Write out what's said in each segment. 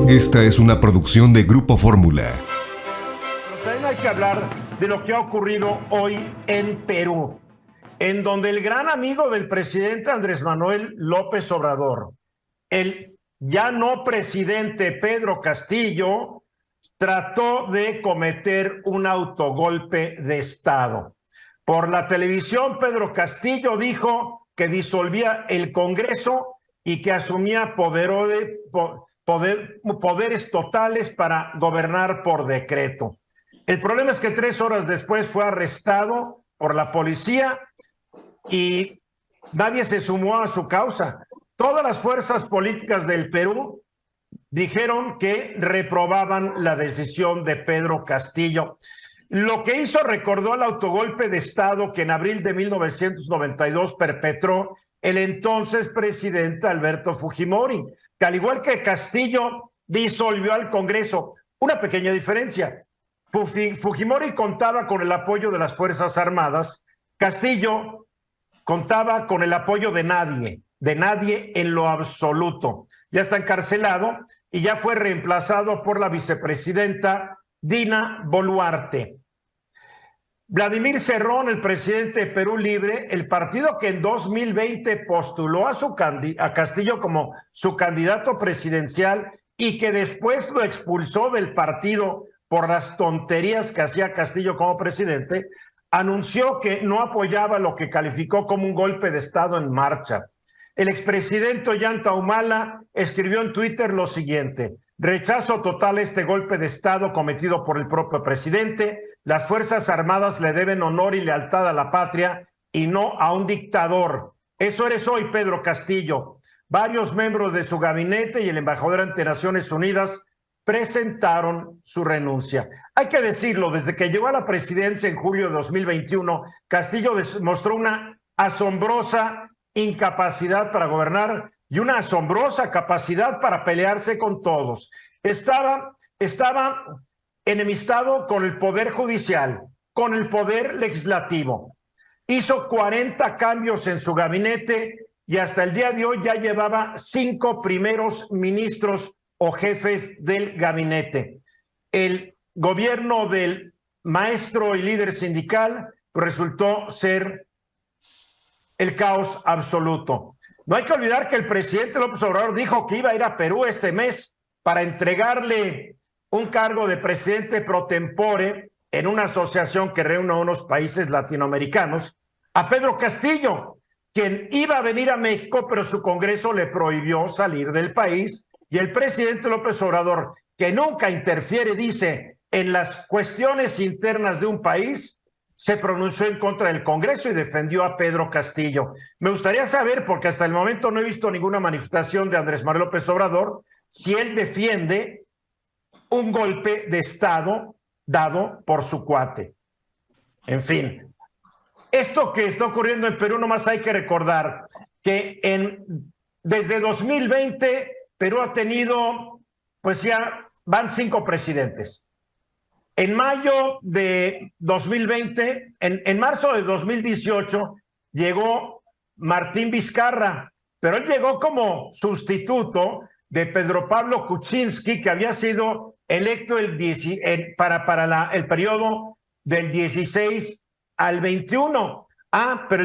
Esta es una producción de Grupo Fórmula. Pero también hay que hablar de lo que ha ocurrido hoy en Perú, en donde el gran amigo del presidente Andrés Manuel López Obrador, el ya no presidente Pedro Castillo, trató de cometer un autogolpe de Estado. Por la televisión, Pedro Castillo dijo que disolvía el Congreso y que asumía poderes totales para gobernar por decreto. El problema es que 3 horas después fue arrestado por la policía y nadie se sumó a su causa. Todas las fuerzas políticas del Perú dijeron que reprobaban la decisión de Pedro Castillo. Lo que hizo recordó el autogolpe de Estado que en abril de 1992 perpetró el entonces presidente Alberto Fujimori, que al igual que Castillo disolvió al Congreso. Una pequeña diferencia: Fujimori contaba con el apoyo de las Fuerzas Armadas, Castillo contaba con el apoyo de nadie en lo absoluto. Ya está encarcelado y ya fue reemplazado por la vicepresidenta Dina Boluarte. Vladimir Cerrón, el presidente de Perú Libre, el partido que en 2020 postuló a Castillo como su candidato presidencial y que después lo expulsó del partido por las tonterías que hacía Castillo como presidente, anunció que no apoyaba lo que calificó como un golpe de Estado en marcha. El expresidente Ollanta Humala escribió en Twitter lo siguiente: rechazo total este golpe de Estado cometido por el propio presidente. Las Fuerzas Armadas le deben honor y lealtad a la patria y no a un dictador. Eso eres hoy, Pedro Castillo. Varios miembros de su gabinete y el embajador ante Naciones Unidas presentaron su renuncia. Hay que decirlo, desde que llegó a la presidencia en julio de 2021, Castillo demostró una asombrosa incapacidad para gobernar y una asombrosa capacidad para pelearse con todos. Estaba enemistado con el Poder Judicial, con el Poder Legislativo. Hizo 40 cambios en su gabinete y hasta el día de hoy ya llevaba 5 primeros ministros o jefes del gabinete. El gobierno del maestro y líder sindical resultó ser el caos absoluto. No hay que olvidar que el presidente López Obrador dijo que iba a ir a Perú este mes para entregarle un cargo de presidente pro tempore en una asociación que reúne a unos países latinoamericanos a Pedro Castillo, quien iba a venir a México, pero su Congreso le prohibió salir del país. Y el presidente López Obrador, que nunca interfiere, dice, en las cuestiones internas de un país, se pronunció en contra del Congreso y defendió a Pedro Castillo. Me gustaría saber, porque hasta el momento no he visto ninguna manifestación de Andrés Manuel López Obrador, si él defiende un golpe de Estado dado por su cuate. En fin, esto que está ocurriendo en Perú, nomás hay que recordar que desde 2020 Perú ha tenido, pues ya van 5 presidentes. En mayo de 2020, en marzo de 2018, llegó Martín Vizcarra, pero él llegó como sustituto de Pedro Pablo Kuczynski, que había sido electo para el periodo del 16 al 21. Pero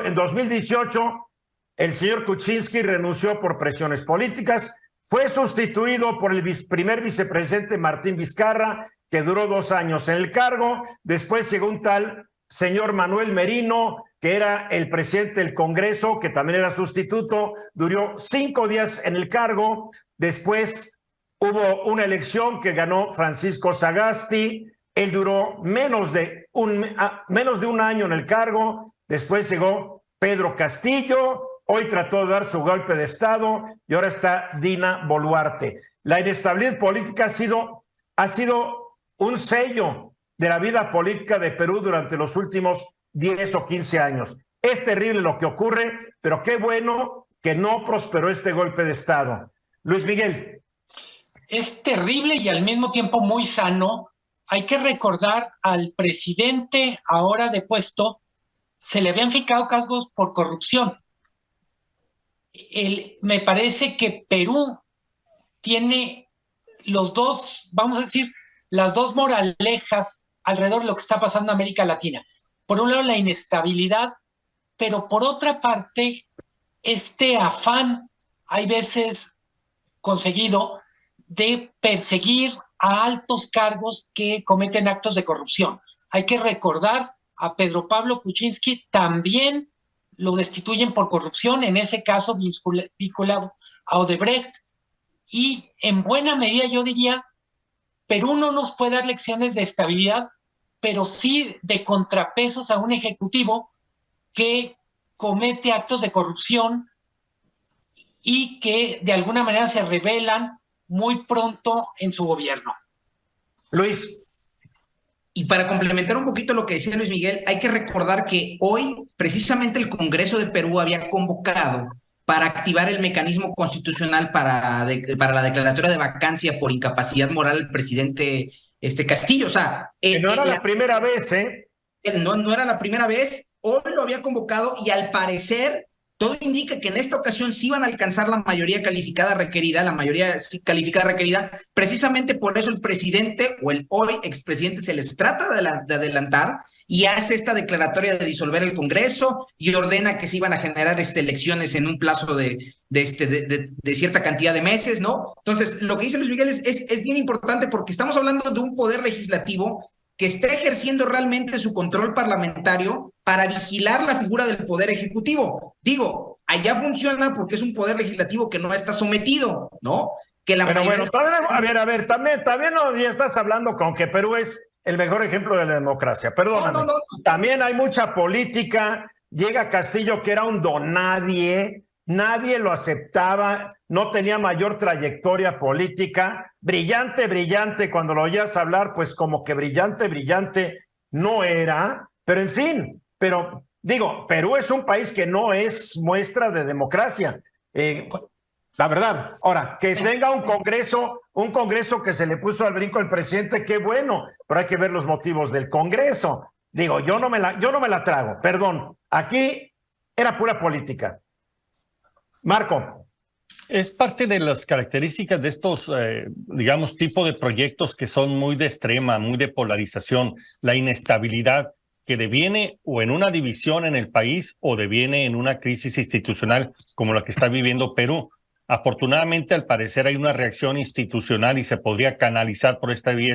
en 2018 el señor Kuczynski renunció por presiones políticas, fue sustituido por el primer vicepresidente Martín Vizcarra, que duró 2 años en el cargo. Después llegó un tal señor Manuel Merino, que era el presidente del Congreso, que también era sustituto, duró 5 días en el cargo. Después hubo una elección que ganó Francisco Sagasti, él duró menos de un año en el cargo. Después llegó Pedro Castillo, hoy trató de dar su golpe de Estado y ahora está Dina Boluarte. La inestabilidad política ha sido un sello de la vida política de Perú durante los últimos 10 o 15 años. Es terrible lo que ocurre, pero qué bueno que no prosperó este golpe de Estado. Luis Miguel. Es terrible y al mismo tiempo muy sano. Hay que recordar al presidente ahora depuesto, se le habían fijado cargos por corrupción. Me parece que Perú tiene los dos, vamos a decir, las dos moralejas alrededor de lo que está pasando en América Latina. Por un lado, la inestabilidad, pero por otra parte, este afán, hay veces conseguido, de perseguir a altos cargos que cometen actos de corrupción. Hay que recordar a Pedro Pablo Kuczynski, también lo destituyen por corrupción, en ese caso vinculado a Odebrecht, y en buena medida yo diría, Perú no nos puede dar lecciones de estabilidad, pero sí de contrapesos a un ejecutivo que comete actos de corrupción y que de alguna manera se revelan muy pronto en su gobierno. Luis. Y para complementar un poquito lo que decía Luis Miguel, hay que recordar que hoy precisamente el Congreso de Perú había convocado para activar el mecanismo constitucional para la declaratoria de vacancia por incapacidad moral del presidente Castillo. O sea, que no era la primera vez, ¿eh? No era la primera vez, hoy lo había convocado y al parecer todo indica que en esta ocasión sí van a alcanzar la mayoría calificada requerida, precisamente por eso el presidente o el hoy expresidente se les trata de adelantar y hace esta declaratoria de disolver el Congreso y ordena que se iban a generar elecciones en un plazo de cierta cantidad de meses, ¿no? Entonces, lo que dice Luis Miguel es bien importante porque estamos hablando de un poder legislativo que está ejerciendo realmente su control parlamentario para vigilar la figura del poder ejecutivo. Digo, allá funciona porque es un poder legislativo que no está sometido, ¿no? Que la Pero bueno, también no, ya estás hablando con que Perú es el mejor ejemplo de la democracia. Perdóname. No. También hay mucha política. Llega Castillo, que era un donadie, nadie lo aceptaba, no tenía mayor trayectoria política, brillante, cuando lo oías hablar, pues como que brillante no era, pero en fin, digo, Perú es un país que no es muestra de democracia, la verdad. Ahora, que tenga un congreso que se le puso al brinco al presidente, qué bueno, pero hay que ver los motivos del Congreso. Digo, yo no me la trago, perdón, aquí era pura política. Marco. Es parte de las características de estos, digamos, tipo de proyectos que son muy de extrema, muy de polarización, la inestabilidad que deviene o en una división en el país o deviene en una crisis institucional como la que está viviendo Perú. Afortunadamente, al parecer, hay una reacción institucional y se podría canalizar por esta vía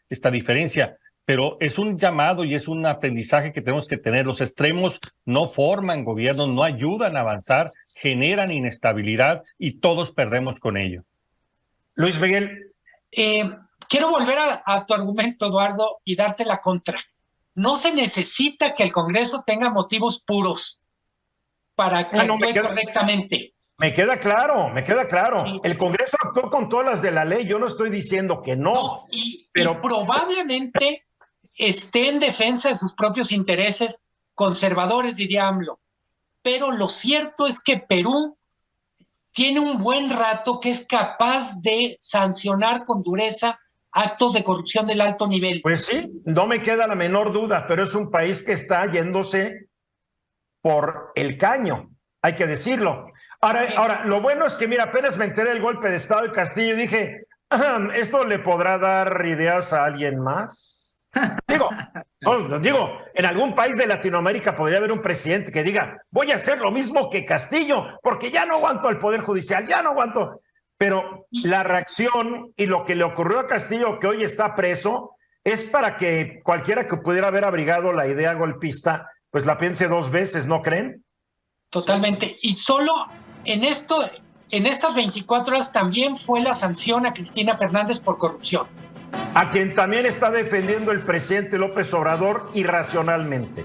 esta diferencia. Pero es un llamado y es un aprendizaje que tenemos que tener. Los extremos no forman gobiernos, no ayudan a avanzar, generan inestabilidad y todos perdemos con ello. Luis Miguel. Quiero volver a tu argumento, Eduardo, y darte la contra. No se necesita que el Congreso tenga motivos puros para que actúe correctamente. Me queda claro. Sí. El Congreso actuó con todas las de la ley, yo no estoy diciendo que no. Pero y probablemente esté en defensa de sus propios intereses conservadores, diría AMLO. Pero lo cierto es que Perú tiene un buen rato que es capaz de sancionar con dureza actos de corrupción del alto nivel. Pues sí, no me queda la menor duda, pero es un país que está yéndose por el caño, hay que decirlo. Ahora, lo bueno es que, mira, apenas me enteré del golpe de Estado de Castillo y dije, ¿esto le podrá dar ideas a alguien más? Digo, en algún país de Latinoamérica podría haber un presidente que diga, voy a hacer lo mismo que Castillo, porque ya no aguanto al Poder Judicial, ya no aguanto. Pero la reacción y lo que le ocurrió a Castillo, que hoy está preso, es para que cualquiera que pudiera haber abrigado la idea golpista, pues la piense dos veces, ¿no creen? Totalmente. Y solo en estas 24 horas también fue la sanción a Cristina Fernández por corrupción. A quien también está defendiendo el presidente López Obrador irracionalmente.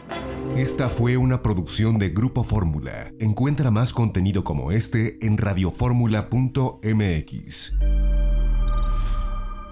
Esta fue una producción de Grupo Fórmula. Encuentra más contenido como este en radioformula.mx.